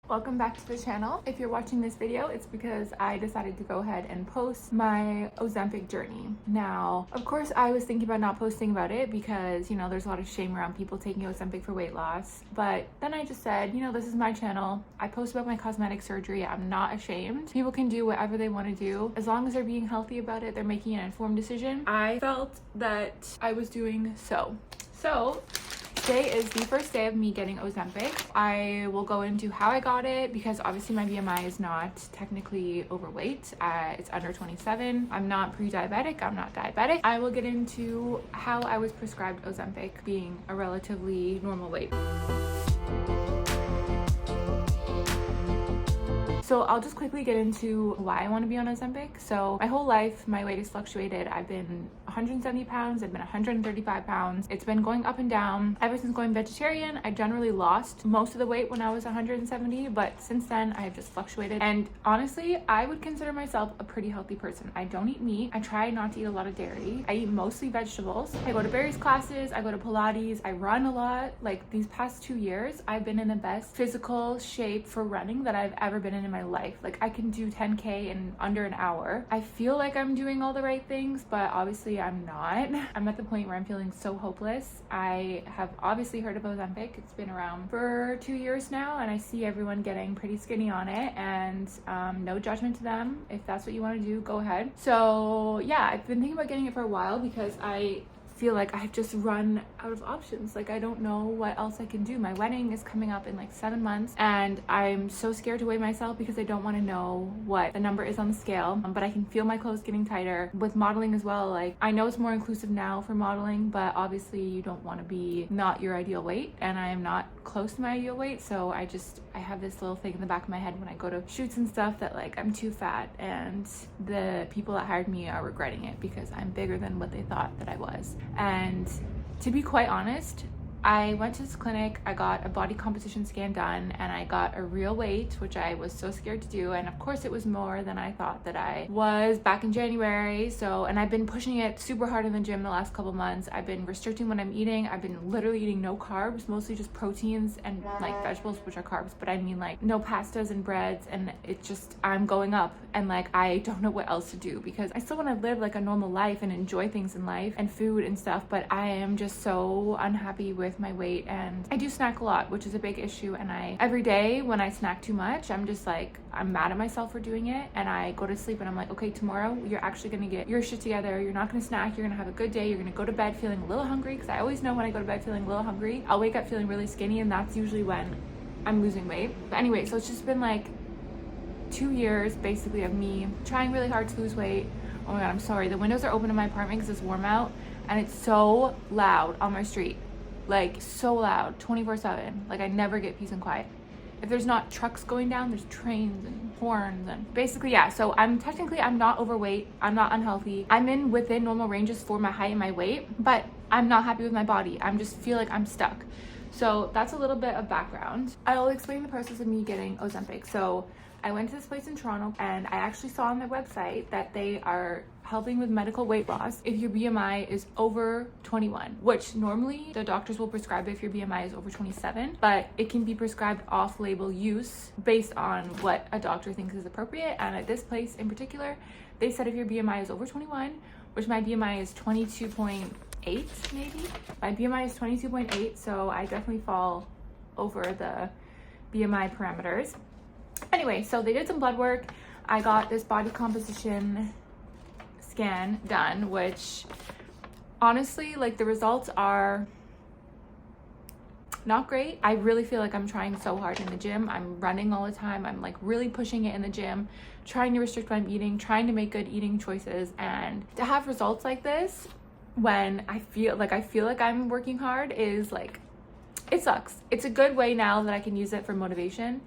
Welcome back to the channel. If you're watching this video, it's because I decided to go ahead and post my Ozempic journey. Now, of course, I was thinking about not posting about it because, there's a lot of shame around people taking Ozempic for weight loss. But then I just said, this is my channel. I post about my cosmetic surgery. I'm not ashamed. People can do whatever they want to do. As long as they're being healthy about it, they're making an informed decision. I felt that I was doing so. Today is the first day of me getting Ozempic. I will go into how I got it because obviously my BMI is not technically overweight. It's under 27. I'm not pre-diabetic. I'm not diabetic. I will get into how I was prescribed Ozempic being a relatively normal weight. So I'll just quickly get into why I want to be on Ozempic. So my whole life, my weight has fluctuated. I've been 170 pounds, I've been 135 pounds. It's been going up and down. Ever since going vegetarian, I generally lost most of the weight when I was 170, but since then I've just fluctuated. And honestly, I would consider myself a pretty healthy person. I don't eat meat. I try not to eat a lot of dairy. I eat mostly vegetables. I go to various classes. I go to Pilates. I run a lot. Like these past 2 years, I've been in the best physical shape for running that I've ever been in my life. Like I can do 10K in under an hour. I feel like I'm doing all the right things, but obviously I'm not. I'm at the point where I'm feeling so hopeless. I have obviously heard of Ozempic. It's been around for 2 years now, and I see everyone getting pretty skinny on it, and no judgment to them. If that's what you want to do, go ahead. So yeah, I've been thinking about getting it for a while because I feel like I've just run out of options. Like I don't know what else I can do. My wedding is coming up in like 7 months and I'm so scared to weigh myself because I don't want to know what the number is on the scale, but I can feel my clothes getting tighter. With modeling as well, like I know it's more inclusive now for modeling, but obviously you don't want to be not your ideal weight, and I am not close to my ideal weight. So I have this little thing in the back of my head when I go to shoots and stuff that like I'm too fat, and the people that hired me are regretting it because I'm bigger than what they thought that I was. And to be quite honest, I went to this clinic, I got a body composition scan done, and I got a real weight, which I was so scared to do. And of course it was more than I thought that I was back in January. And I've been pushing it super hard in the gym the last couple months. I've been restricting what I'm eating. I've been literally eating no carbs, mostly just proteins and like vegetables, which are carbs, but I mean like no pastas and breads. And it's just, I'm going up and like I don't know what else to do because I still want to live like a normal life and enjoy things in life and food and stuff, but I am just so unhappy with my weight. And I do snack a lot, which is a big issue, and every day when I snack too much, I'm just like, I'm mad at myself for doing it, and I go to sleep and I'm like, okay, tomorrow you're actually gonna get your shit together. You're not gonna snack. You're gonna have a good day. You're gonna go to bed feeling a little hungry, because I always know when I go to bed feeling a little hungry, I'll wake up feeling really skinny, and that's usually when I'm losing weight. But anyway, so it's just been like 2 years basically of me trying really hard to lose weight. Oh my god, I'm sorry, the windows are open in my apartment because it's warm out and it's so loud on my street. Like so loud 24/7. Like I never get peace and quiet. If there's not trucks going down, there's trains and horns, and basically yeah. So I'm not overweight, I'm not unhealthy, I'm within normal ranges for my height and my weight, but I'm not happy with my body. I just feel like I'm stuck. So that's a little bit of background. I'll explain the process of me getting Ozempic. So I went to this place in Toronto, and I actually saw on their website that they are helping with medical weight loss if your BMI is over 21, which normally the doctors will prescribe if your BMI is over 27, but it can be prescribed off-label use based on what a doctor thinks is appropriate. And at this place in particular, they said if your BMI is over 21, which my BMI is 22.8 maybe. My BMI is 22.8, so I definitely fall over the BMI parameters. Anyway, so they did some blood work. I got this body composition scan done, which honestly, like the results are not great. I really feel like I'm trying so hard in the gym. I'm running all the time. I'm like really pushing it in the gym, trying to restrict what I'm eating, trying to make good eating choices. And to have results like this when I feel like I'm working hard is like, it sucks. It's a good way now that I can use it for motivation,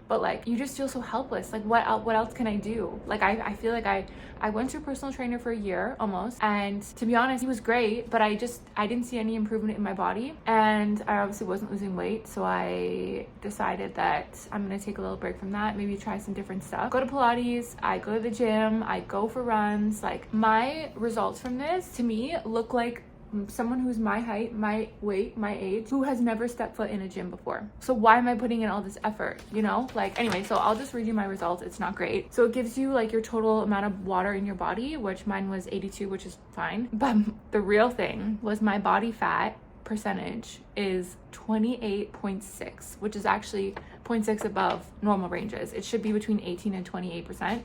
but like you just feel so helpless. Like what else can I do? Like I feel like I went to a personal trainer for a year almost, and to be honest, he was great, but I didn't see any improvement in my body, and I obviously wasn't losing weight. So I decided that I'm gonna take a little break from that, maybe try some different stuff. Go to Pilates, I go to the gym, I go for runs. Like my results from this to me look like someone who's my height, my weight, my age, who has never stepped foot in a gym before. So why am I putting in all this effort, you know? Like, anyway, so I'll just read you my results. It's not great. So it gives you like your total amount of water in your body, which mine was 82, which is fine. But the real thing was my body fat percentage is 28.6, which is actually 0.6 above normal ranges. It should be between 18 and 28%.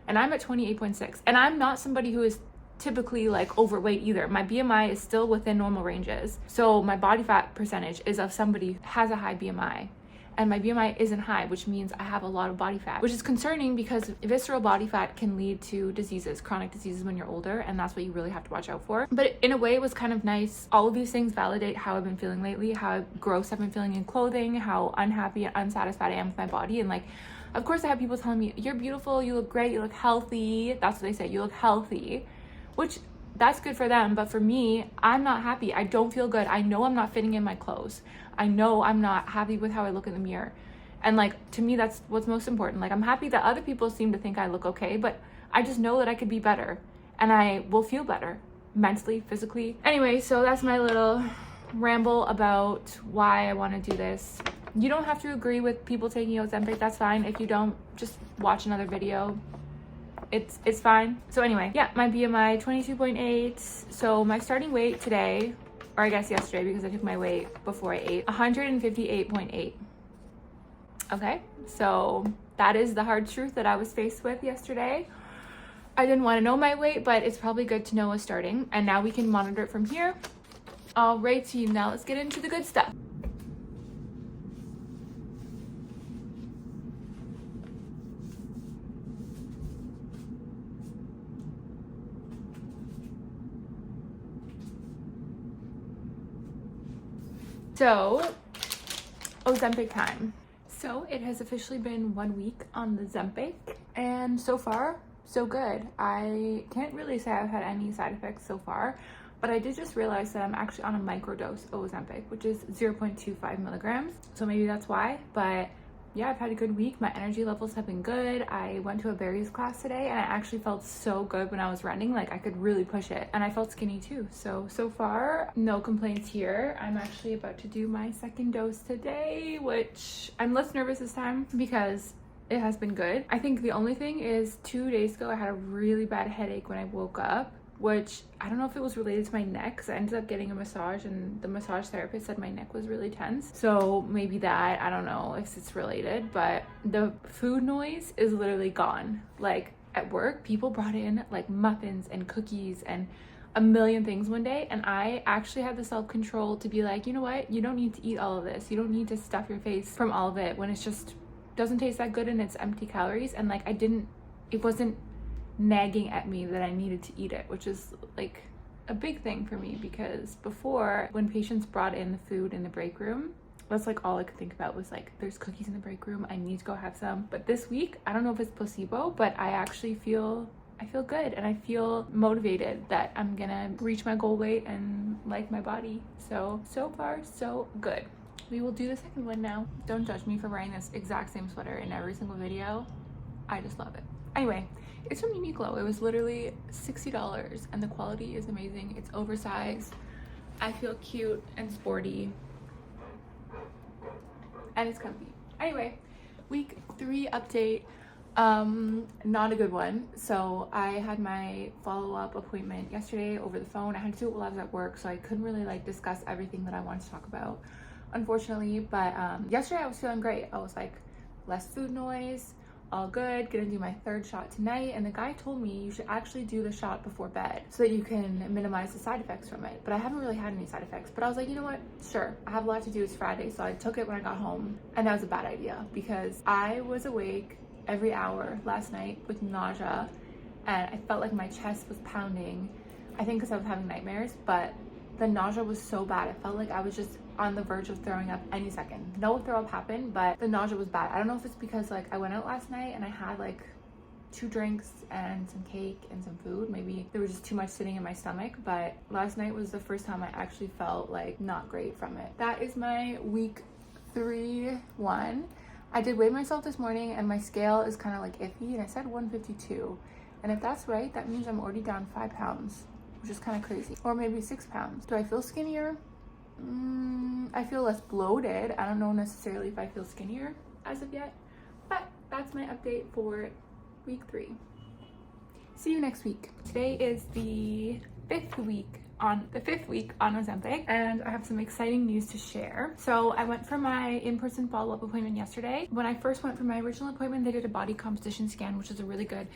And I'm at 28.6. And I'm not somebody who is typically like overweight either. My BMI is still within normal ranges. So my body fat percentage is of somebody who has a high BMI. And my BMI isn't high, which means I have a lot of body fat, which is concerning because visceral body fat can lead to diseases, chronic diseases when you're older, and that's what you really have to watch out for. But in a way, it was kind of nice. All of these things validate how I've been feeling lately, how gross I've been feeling in clothing, how unhappy and unsatisfied I am with my body. And like, of course, I have people telling me, you're beautiful, you look great, you look healthy. That's what they say, you look healthy, which that's good for them. But for me, I'm not happy. I don't feel good. I know I'm not fitting in my clothes. I know I'm not happy with how I look in the mirror. And like, to me, that's what's most important. Like, I'm happy that other people seem to think I look okay, but I just know that I could be better and I will feel better mentally, physically. Anyway, so that's my little ramble about why I want to do this. You don't have to agree with people taking Ozempic. That's fine. If you don't, just watch another video. It's fine. So anyway, yeah, my BMI 22.8. So my starting weight today, or I guess yesterday because I took my weight before I ate, 158.8. Okay, so that is the hard truth that I was faced with yesterday. I didn't want to know my weight, but it's probably good to know a starting, and now we can monitor it from here. All right, team, now let's get into the good stuff. So, Ozempic time. So it has officially been 1 week on the Ozempic, and so far, so good. I can't really say I've had any side effects so far, but I did just realize that I'm actually on a microdose of Ozempic, which is 0.25 milligrams. So maybe that's why, but yeah, I've had a good week. My energy levels have been good. I went to a berries class today and I actually felt so good when I was running. Like, I could really push it, and I felt skinny too. So far, no complaints here. I'm actually about to do my second dose today, which I'm less nervous this time because it has been good. I think the only thing is 2 days ago, I had a really bad headache when I woke up, which I don't know if it was related to my neck, because I ended up getting a massage and the massage therapist said my neck was really tense. So maybe that, I don't know if it's related, but the food noise is literally gone. Like, at work, people brought in like muffins and cookies and a million things one day, and I actually had the self-control to be like, you know what, you don't need to eat all of this. You don't need to stuff your face from all of it when it's just doesn't taste that good and it's empty calories. And like, it wasn't nagging at me that I needed to eat it, which is like a big thing for me, because before, when patients brought in the food in the break room, that's like all I could think about was like, there's cookies in the break room, I need to go have some. But this week, I don't know if it's placebo, but I actually feel good, and I feel motivated that I'm gonna reach my goal weight and like my body. So far, so good. We will do the second one now. Don't judge me for wearing this exact same sweater in every single video. I just love it. Anyway, it's from Uniqlo. It was literally $60 and the quality is amazing. It's oversized. I feel cute and sporty. And it's comfy. Anyway, week 3 update. Not a good one. So I had my follow-up appointment yesterday over the phone. I had to do it while I was at work, so I couldn't really like discuss everything that I wanted to talk about, unfortunately. But yesterday I was feeling great. I was like, less food noise, all good, gonna do my 3rd shot tonight. And the guy told me you should actually do the shot before bed so that you can minimize the side effects from it. But I haven't really had any side effects. But I was like, you know what, sure, I have a lot to do. It's Friday, so I took it when I got home. And that was a bad idea because I was awake every hour last night with nausea, and I felt like my chest was pounding. I think because I was having nightmares, but the nausea was so bad. I felt like I was just on the verge of throwing up any second. No throw up happened, but the nausea was bad. I don't know if it's because like I went out last night and I had like 2 drinks and some cake and some food. Maybe there was just too much sitting in my stomach, but last night was the first time I actually felt like not great from it. That is my week 3 one. I did weigh myself this morning and my scale is kind of like iffy, and I said 152. And if that's right, that means I'm already down 5 pounds. which is kind of crazy. Or maybe 6 pounds. Do I feel skinnier? I feel less bloated. I don't know necessarily if I feel skinnier as of yet, but that's my update for week 3. See you next week. Today is the 5th week on Ozempic, and I have some exciting news to share. So I went for my in-person follow-up appointment yesterday. When I first went for my original appointment, they did a body composition scan, which is a really good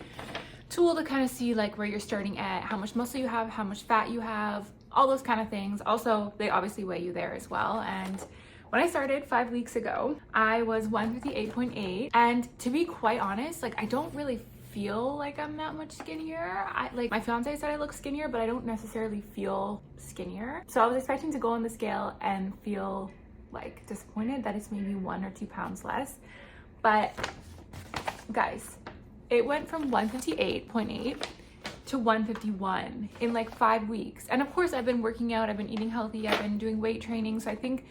tool to kind of see like where you're starting at, how much muscle you have, how much fat you have, all those kind of things. Also, they obviously weigh you there as well. And when I started 5 weeks ago, I was 158.8, and to be quite honest, like I don't really feel like I'm that much skinnier. Like my fiance said I look skinnier, but I don't necessarily feel skinnier. So I was expecting to go on the scale and feel like disappointed that it's maybe 1 or 2 pounds less. But guys, it went from 158.8 to 151 in like 5 weeks. And of course I've been working out, I've been eating healthy, I've been doing weight training. So I think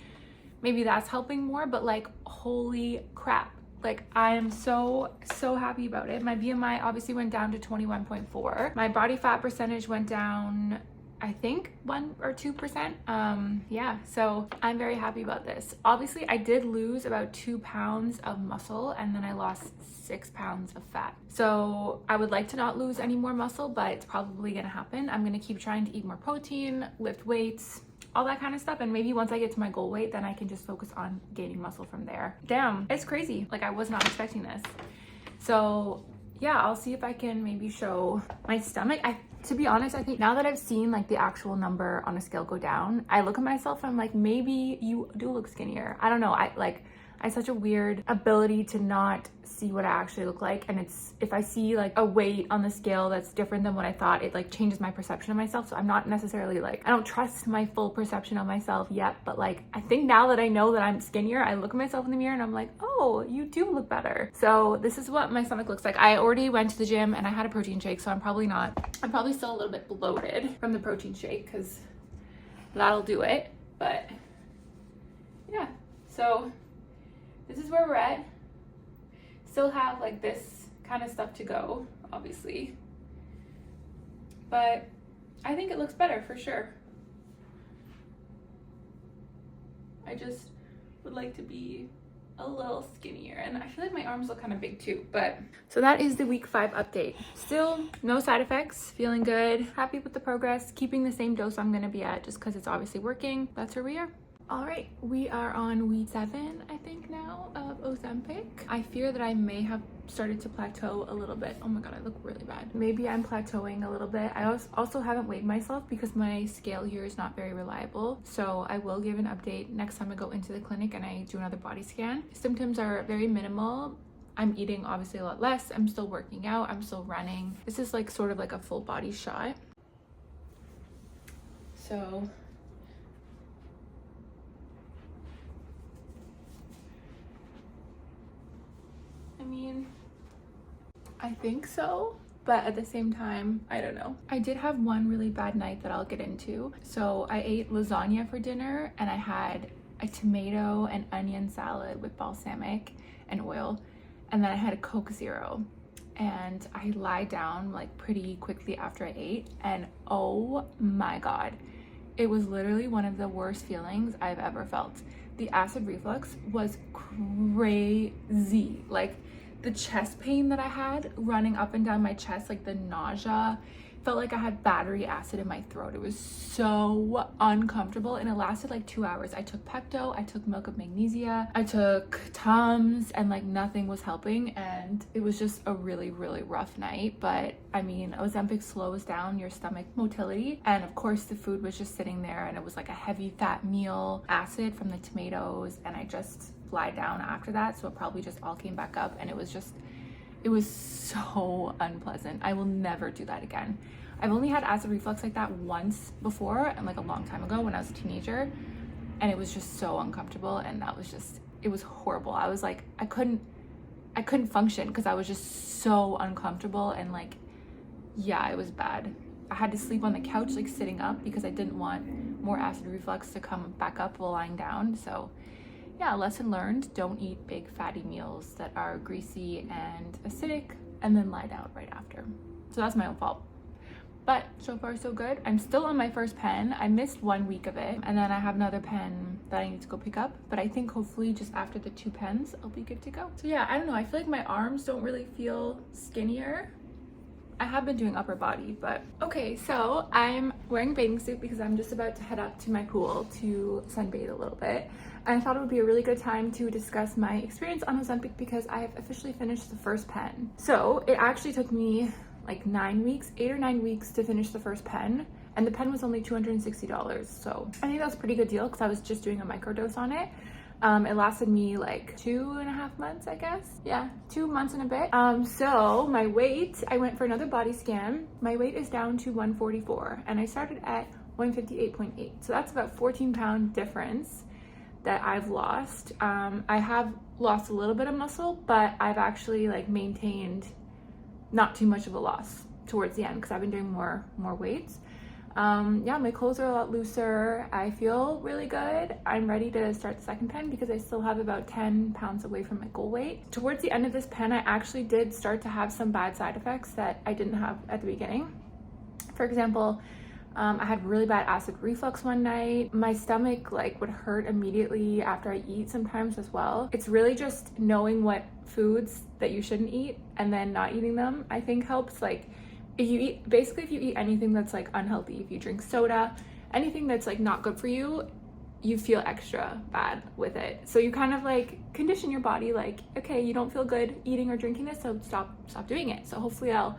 maybe that's helping more, but like, holy crap. Like I am so happy about it. My BMI obviously went down to 21.4. My body fat percentage went down, I think 1 or 2%. Yeah, so I'm very happy about this. Obviously I did lose about 2 pounds of muscle, and then I lost 6 pounds of fat. So I would like to not lose any more muscle, but it's probably gonna happen. I'm gonna keep trying to eat more protein, lift weights, all that kind of stuff, and maybe once I get to my goal weight, then I can just focus on gaining muscle from there. Damn, it's crazy. Like I was not expecting this. So yeah, I'll see if I can maybe show my stomach. To be honest, I think now that I've seen like the actual number on a scale go down, I look at myself and I'm like, maybe you do look skinnier. I don't know. I have such a weird ability to not see what I actually look like, and it's, if I see like a weight on the scale that's different than what I thought, it like changes my perception of myself. So I'm not necessarily like, I don't trust my full perception of myself yet, but like I think now that I know that I'm skinnier, I look at myself in the mirror and I'm like, oh, you do look better. So this is what my stomach looks like. I already went to the gym and I had a protein shake, so I'm probably still a little bit bloated from the protein shake, because that'll do it. But yeah, so this is where we're at. Still have like this kind of stuff to go, obviously, but I think it looks better for sure. I just would like to be a little skinnier, and I feel like my arms look kind of big too. But so that is the week 5 update. Still no side effects, feeling good, happy with the progress, keeping the same dose I'm gonna be at just because it's obviously working. That's where we are. All right, we are on week 7, I think now, of Ozempic. I fear that I may have started to plateau a little bit. Oh my God, I look really bad. Maybe I'm plateauing a little bit. I also haven't weighed myself because my scale here is not very reliable. So I will give an update next time I go into the clinic and I do another body scan. Symptoms are very minimal. I'm eating obviously a lot less. I'm still working out. I'm still running. This is like sort of like a full body shot. So I mean, I think so, but at the same time, I don't know. I did have one really bad night that I'll get into. So I ate lasagna for dinner, and I had a tomato and onion salad with balsamic and oil, and then I had a Coke Zero. And I lied down like pretty quickly after I ate, and oh my God, it was literally one of the worst feelings I've ever felt. The acid reflux was crazy. Like the chest pain that I had running up and down my chest, like the nausea, felt like I had battery acid in my throat. It was so uncomfortable, and it lasted like 2 hours. I took Pepto, I took milk of magnesia, I took Tums, and like nothing was helping, and it was just a really rough night. But I mean, Ozempic slows down your stomach motility, and of course the food was just sitting there, and it was like a heavy fat meal, acid from the tomatoes, and I just lied down after that, so it probably just all came back up, and it was so unpleasant. I will never do that again. I've only had acid reflux like that once before, and like a long time ago when I was a teenager, and it was just so uncomfortable, and that was just, it was horrible. I was like, I couldn't function because I was just so uncomfortable, and like, yeah, it was bad. I had to sleep on the couch like sitting up because I didn't want more acid reflux to come back up while lying down. So yeah, lesson learned, don't eat big fatty meals that are greasy and acidic and then lie down right after. So that's my own fault. but so far so good. I'm still on my first pen. I missed 1 week of it, and then I have another pen that I need to go pick up, but I think hopefully just after the 2 pens I'll be good to go. So yeah, I don't know, I feel like my arms don't really feel skinnier. I have been doing upper body, but okay. So I'm wearing a bathing suit because I'm just about to head up to my pool to sunbathe a little bit, and I thought it would be a really good time to discuss my experience on Ozempic because I have officially finished the first pen. So it actually took me like 9 weeks, 8 or 9 weeks to finish the first pen, and the pen was only $260. So I think that's a pretty good deal because I was just doing a microdose on it. It lasted me like 2.5 months, I guess. Yeah, 2 months and a bit. So my weight, I went for another body scan. My weight is down to 144 and I started at 158.8. So that's about 14-pound difference that I've lost. I have lost a little bit of muscle, but I've actually like maintained not too much of a loss towards the end because I've been doing more weights. Yeah, my clothes are a lot looser. I feel really good. I'm ready to start the second pen because I still have about 10 pounds away from my goal weight. Towards the end of this pen, I actually did start to have some bad side effects that I didn't have at the beginning. For example, I had really bad acid reflux one night. My stomach like would hurt immediately after I eat sometimes as well. It's really just knowing what foods that you shouldn't eat and then not eating them, I think helps. Like if you eat anything that's like unhealthy, if you drink soda, anything that's like not good for you, you feel extra bad with it. So you kind of like condition your body like, okay, you don't feel good eating or drinking this, so stop doing it. So hopefully I'll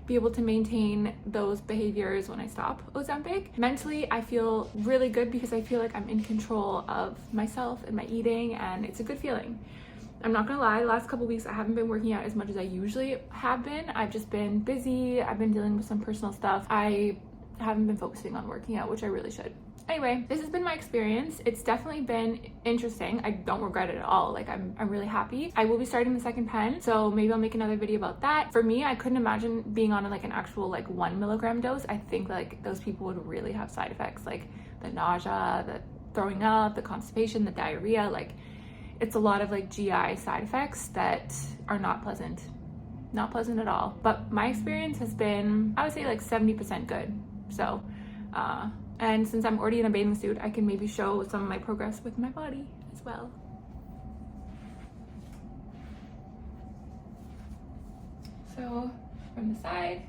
be able to maintain those behaviors when I stop Ozempic. Mentally, I feel really good because I feel like I'm in control of myself and my eating, and it's a good feeling. I'm not gonna lie, the last couple weeks I haven't been working out as much as I usually have been. I've just been busy. I've been dealing with some personal stuff. I haven't been focusing on working out, which I really should. Anyway, this has been my experience. It's definitely been interesting. I don't regret it at all. Like I'm really happy. I will be starting the second pen, so maybe I'll make another video about that. For me, I couldn't imagine being on like an actual like 1 milligram dose. I think like those people would really have side effects, like the nausea, the throwing up, the constipation, the diarrhea. Like it's a lot of like GI side effects that are not pleasant at all. But my experience has been, I would say like 70% good. So and since I'm already in a bathing suit, I can maybe show some of my progress with my body as well. So from the side,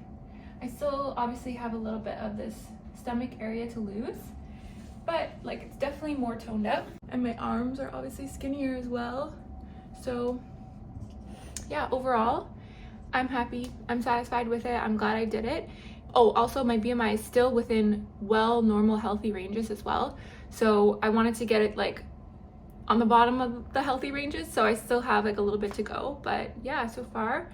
I still obviously have a little bit of this stomach area to lose, but like it's definitely more toned up, and my arms are obviously skinnier as well. So yeah, overall, I'm happy. I'm satisfied with it. I'm glad I did it. Oh, also my BMI is still within normal healthy ranges as well. So I wanted to get it like on the bottom of the healthy ranges. So I still have like a little bit to go, but yeah, so far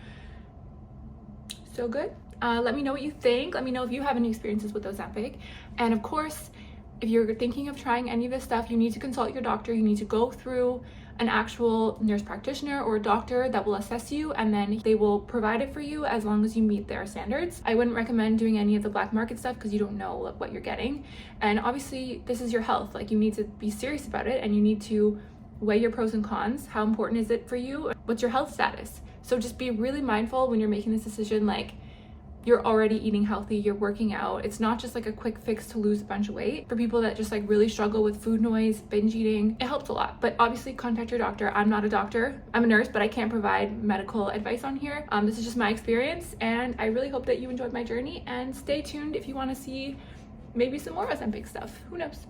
so good. Let me know what you think. Let me know if you have any experiences with Ozempic. And of course, if you're thinking of trying any of this stuff, you need to consult your doctor. You need to go through an actual nurse practitioner or a doctor that will assess you, and then they will provide it for you as long as you meet their standards. I wouldn't recommend doing any of the black market stuff because you don't know what you're getting. And obviously this is your health. Like you need to be serious about it, and you need to weigh your pros and cons. How important is it for you? What's your health status? So just be really mindful when you're making this decision. Like you're already eating healthy, you're working out. It's not just like a quick fix to lose a bunch of weight. For people that just like really struggle with food noise, binge eating, it helps a lot. But obviously contact your doctor. I'm not a doctor. I'm a nurse, but I can't provide medical advice on here. This is just my experience, and I really hope that you enjoyed my journey, and stay tuned if you want to see maybe some more Ozempic stuff. Who knows?